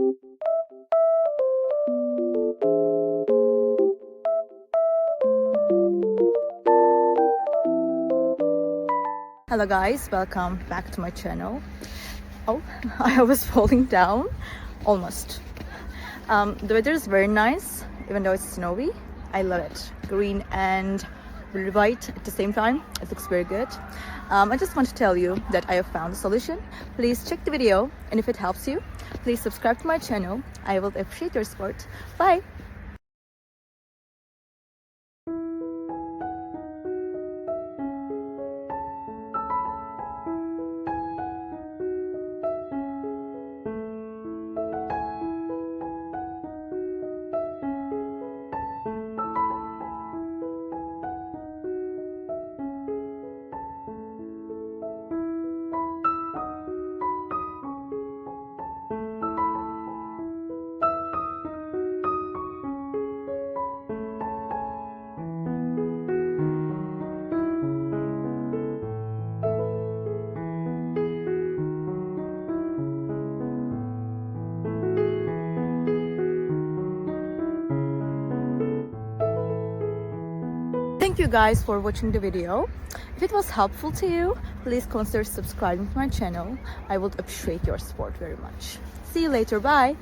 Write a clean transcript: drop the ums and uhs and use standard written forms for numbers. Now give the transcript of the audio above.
Hello guys, welcome back to my channel. Oh, I was falling down almost. The weather is very nice, even though it's snowy. I love it. Green and really white at the same time. It looks very good. I just want to tell you that I have found a solution. Please check the video, and if it helps you, please subscribe to my channel. I will appreciate your support. Bye! Thank you guys for watching the video. If it was helpful to you, please consider subscribing to my channel. I would appreciate your support very much. See you later. Bye!